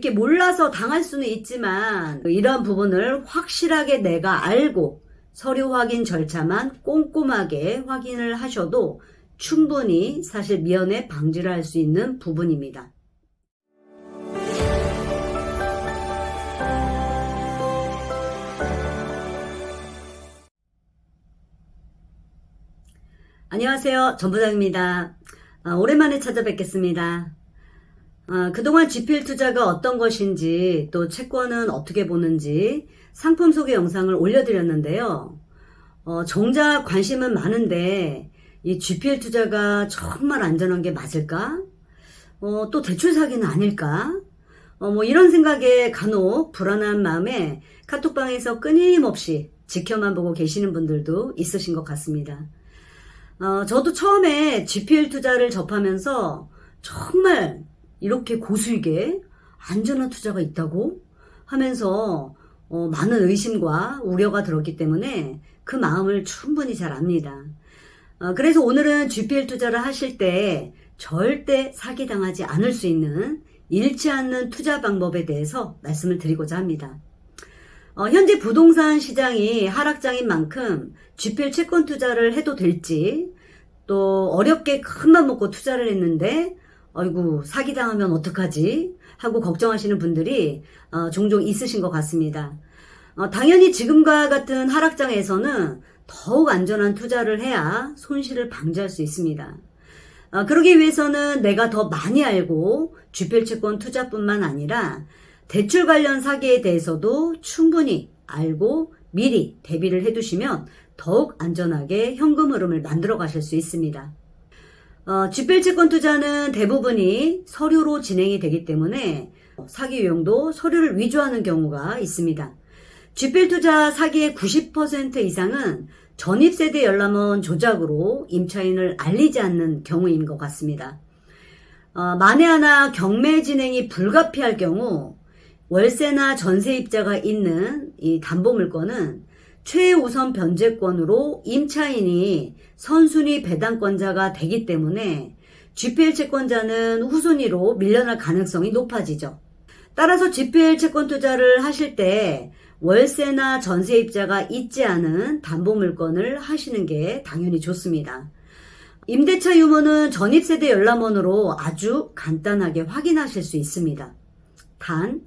이렇게 몰라서 당할 수는 있지만 이런 부분을 확실하게 내가 알고 서류 확인 절차만 꼼꼼하게 확인을 하셔도 충분히 사실 미연에 방지를 할 수 있는 부분입니다. 안녕하세요. 전부장입니다. 오랜만에 찾아뵙겠습니다. 그동안 GPL 투자가 어떤 것인지 또 채권은 어떻게 보는지 상품 소개 영상을 올려드렸는데요. 정작 관심은 많은데 이 GPL 투자가 정말 안전한 게 맞을까? 또 대출 사기는 아닐까? 이런 생각에 간혹 불안한 마음에 카톡방에서 끊임없이 지켜만 보고 계시는 분들도 있으신 것 같습니다. 저도 처음에 GPL 투자를 접하면서 정말 이렇게 고수익에 안전한 투자가 있다고 하면서 많은 의심과 우려가 들었기 때문에 그 마음을 충분히 잘 압니다. 그래서 오늘은 GPL 투자를 하실 때 절대 사기당하지 않을 수 있는 잃지 않는 투자 방법에 대해서 말씀을 드리고자 합니다. 현재 부동산 시장이 하락장인 만큼 GPL 채권 투자를 해도 될지, 또 어렵게 큰맘 먹고 투자를 했는데 아이고 사기당하면 어떡하지 하고 걱정하시는 분들이 종종 있으신 것 같습니다. 당연히 지금과 같은 하락장에서는 더욱 안전한 투자를 해야 손실을 방지할 수 있습니다. 그러기 위해서는 내가 더 많이 알고 GPL 채권 투자뿐만 아니라 대출 관련 사기에 대해서도 충분히 알고 미리 대비를 해두시면 더욱 안전하게 현금 흐름을 만들어 가실 수 있습니다. GPL 채권 투자는 대부분이 서류로 진행이 되기 때문에 사기 유형도 서류를 위조하는 경우가 있습니다. GPL 투자 사기의 90% 이상은 전입세대 열람원 조작으로 임차인을 알리지 않는 경우인 것 같습니다. 만에 하나 경매 진행이 불가피할 경우 월세나 전세입자가 있는 이 담보물건은 최우선 변제권으로 임차인이 선순위 배당권자가 되기 때문에 GPL 채권자는 후순위로 밀려날 가능성이 높아지죠. 따라서 GPL 채권 투자를 하실 때 월세나 전세입자가 있지 않은 담보물건을 하시는 게 당연히 좋습니다. 임대차 유무는 전입세대 열람원으로 아주 간단하게 확인하실 수 있습니다. 단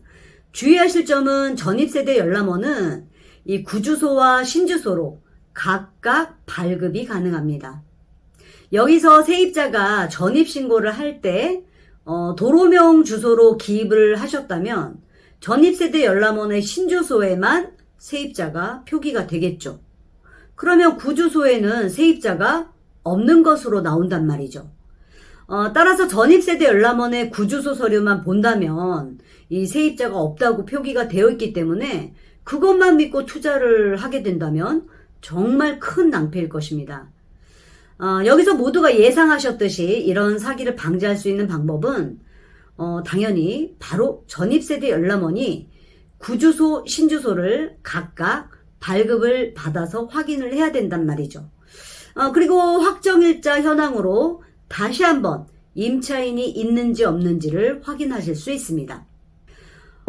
주의하실 점은 전입세대 열람원은 이 구주소와 신주소로 각각 발급이 가능합니다. 여기서 세입자가 전입신고를 할 때 도로명 주소로 기입을 하셨다면 전입세대 열람원의 신주소에만 세입자가 표기가 되겠죠. 그러면 구주소에는 세입자가 없는 것으로 나온단 말이죠. 따라서 전입세대 열람원의 구주소 서류만 본다면 이 세입자가 없다고 표기가 되어 있기 때문에 그것만 믿고 투자를 하게 된다면 정말 큰 낭패일 것입니다. 여기서 모두가 예상하셨듯이 이런 사기를 방지할 수 있는 방법은 당연히 바로 전입세대 열람원이 구주소, 신주소를 각각 발급을 받아서 확인을 해야 된단 말이죠. 그리고 확정일자 현황으로 다시 한번 임차인이 있는지 없는지를 확인하실 수 있습니다.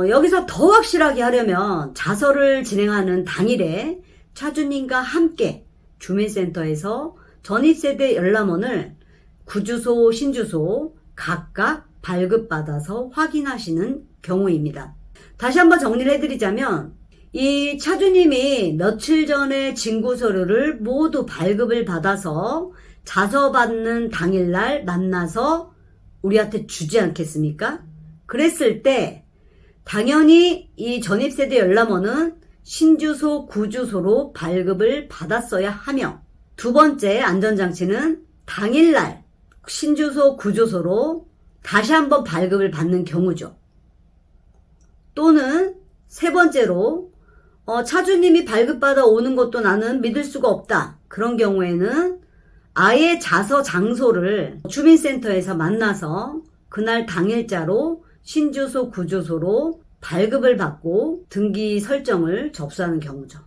여기서 더 확실하게 하려면 자설을 진행하는 당일에 차주님과 함께 주민센터에서 전입세대 열람원을 구주소, 신주소 각각 발급받아서 확인하시는 경우입니다. 다시 한번 정리를 해드리자면 이 차주님이 며칠 전에 진구서류를 모두 발급을 받아서 자서받는 당일날 만나서 우리한테 주지 않겠습니까? 그랬을 때 당연히 이 전입세대 열람원은 신주소, 구주소로 발급을 받았어야 하며, 두 번째 안전장치는 당일날 신주소, 구주소로 다시 한번 발급을 받는 경우죠. 또는 세 번째로 차주님이 발급받아 오는 것도 나는 믿을 수가 없다. 그런 경우에는 아예 자서 장소를 주민센터에서 만나서 그날 당일자로 신주소, 구주소로 발급을 받고 등기 설정을 접수하는 경우죠.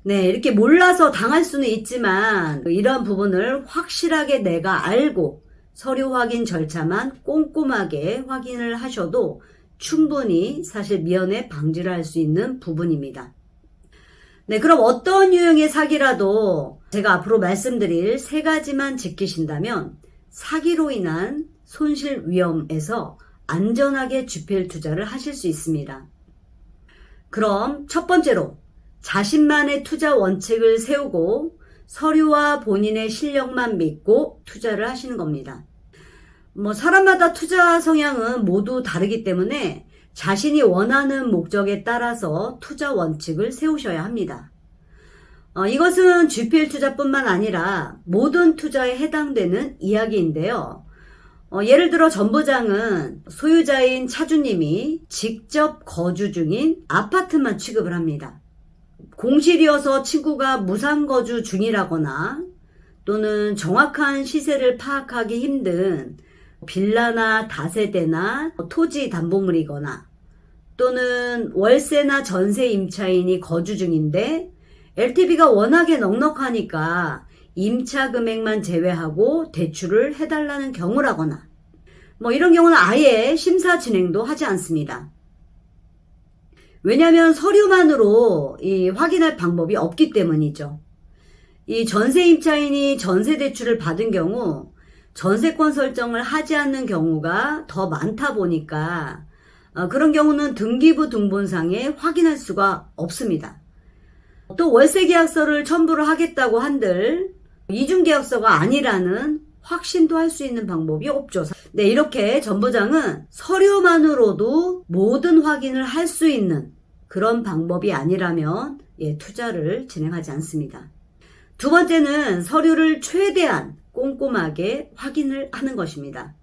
네, 이렇게 몰라서 당할 수는 있지만 이런 부분을 확실하게 내가 알고 서류 확인 절차만 꼼꼼하게 확인을 하셔도 충분히 사실 미연에 방지를 할 수 있는 부분입니다. 네, 그럼 어떤 유형의 사기라도 제가 앞으로 말씀드릴 3가지만 지키신다면 사기로 인한 손실 위험에서 안전하게 GPL 투자를 하실 수 있습니다. 그럼 첫 번째로 자신만의 투자 원칙을 세우고 서류와 본인의 실력만 믿고 투자를 하시는 겁니다. 사람마다 투자 성향은 모두 다르기 때문에 자신이 원하는 목적에 따라서 투자 원칙을 세우셔야 합니다. 이것은 GPL 투자뿐만 아니라 모든 투자에 해당되는 이야기인데요. 예를 들어 전부장은 소유자인 차주님이 직접 거주 중인 아파트만 취급을 합니다. 공실이어서 친구가 무상거주 중이라거나 또는 정확한 시세를 파악하기 힘든 빌라나 다세대나 토지 담보물이거나 또는 월세나 전세 임차인이 거주 중인데 LTV가 워낙에 넉넉하니까 임차 금액만 제외하고 대출을 해달라는 경우라거나 이런 경우는 아예 심사 진행도 하지 않습니다. 왜냐하면 서류만으로 확인할 방법이 없기 때문이죠. 이 전세 임차인이 전세 대출을 받은 경우 전세권 설정을 하지 않는 경우가 더 많다 보니까 그런 경우는 등기부 등본상에 확인할 수가 없습니다. 또 월세 계약서를 첨부를 하겠다고 한들 이중계약서가 아니라는 확신도 할 수 있는 방법이 없죠. 네, 이렇게 전부장은 서류만으로도 모든 확인을 할 수 있는 그런 방법이 아니라면 투자를 진행하지 않습니다. 두 번째는 서류를 최대한 꼼꼼하게 확인을 하는 것입니다.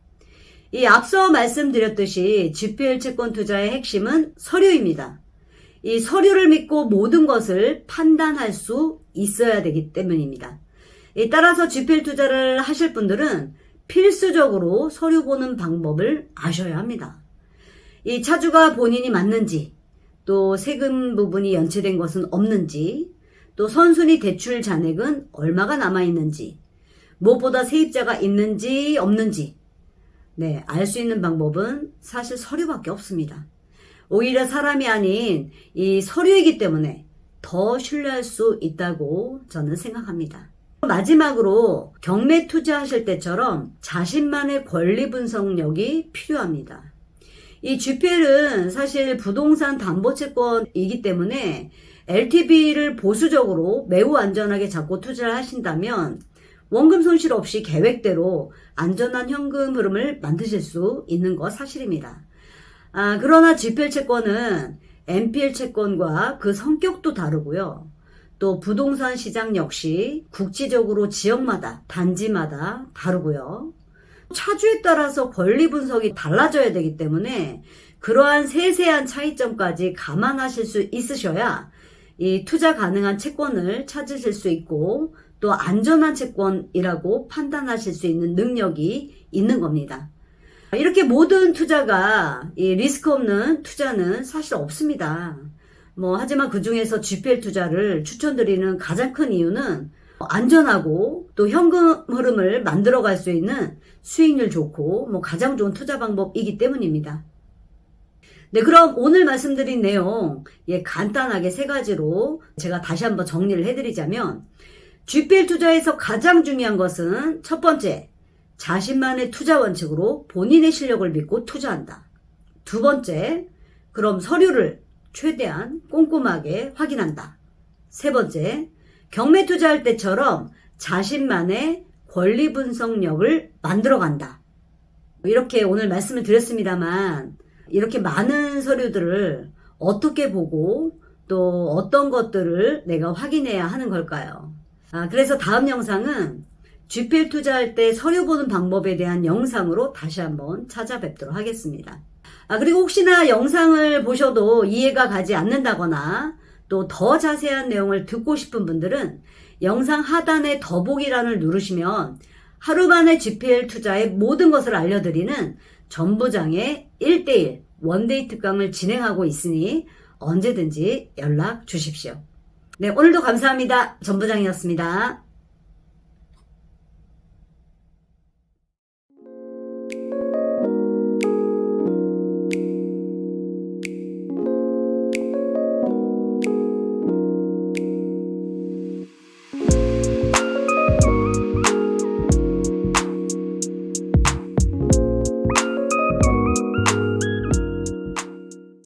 이 앞서 말씀드렸듯이 GPL 채권 투자의 핵심은 서류입니다. 이 서류를 믿고 모든 것을 판단할 수 있어야 되기 때문입니다. 따라서 GPL 투자를 하실 분들은 필수적으로 서류 보는 방법을 아셔야 합니다. 이 차주가 본인이 맞는지, 또 세금 부분이 연체된 것은 없는지, 또 선순위 대출 잔액은 얼마가 남아있는지, 무엇보다 세입자가 있는지 없는지 알 수 있는 방법은 사실 서류밖에 없습니다. 오히려 사람이 아닌 이 서류이기 때문에 더 신뢰할 수 있다고 저는 생각합니다. 마지막으로 경매 투자하실 때처럼 자신만의 권리 분석력이 필요합니다. 이 GPL은 사실 부동산 담보채권이기 때문에 LTV를 보수적으로 매우 안전하게 잡고 투자를 하신다면 원금 손실 없이 계획대로 안전한 현금 흐름을 만드실 수 있는 거 사실입니다. 그러나 GPL 채권은 NPL 채권과 그 성격도 다르고요. 또 부동산 시장 역시 국지적으로 지역마다 단지마다 다르고요. 차주에 따라서 권리 분석이 달라져야 되기 때문에 그러한 세세한 차이점까지 감안하실 수 있으셔야 이 투자 가능한 채권을 찾으실 수 있고 또 안전한 채권이라고 판단하실 수 있는 능력이 있는 겁니다. 이렇게 모든 투자가 이 리스크 없는 투자는 사실 없습니다. 하지만 그 중에서 GPL 투자를 추천드리는 가장 큰 이유는 안전하고 또 현금 흐름을 만들어갈 수 있는 수익률 좋고 가장 좋은 투자 방법이기 때문입니다. 네, 그럼 오늘 말씀드린 내용 간단하게 3가지로 제가 다시 한번 정리를 해드리자면 GPL 투자에서 가장 중요한 것은 첫 번째, 자신만의 투자 원칙으로 본인의 실력을 믿고 투자한다. 두 번째, 그럼 서류를 최대한 꼼꼼하게 확인한다. 세 번째, 경매 투자할 때처럼 자신만의 권리 분석력을 만들어간다. 이렇게 오늘 말씀을 드렸습니다만 이렇게 많은 서류들을 어떻게 보고 또 어떤 것들을 내가 확인해야 하는 걸까요? 그래서 다음 영상은 GPL 투자할 때 서류 보는 방법에 대한 영상으로 다시 한번 찾아뵙도록 하겠습니다. 그리고 혹시나 영상을 보셔도 이해가 가지 않는다거나 또 더 자세한 내용을 듣고 싶은 분들은 영상 하단에 더보기란을 누르시면 하루 만에 GPL 투자의 모든 것을 알려드리는 전부장의 1:1 원데이 특강을 진행하고 있으니 언제든지 연락 주십시오. 네, 오늘도 감사합니다. 전부장이었습니다.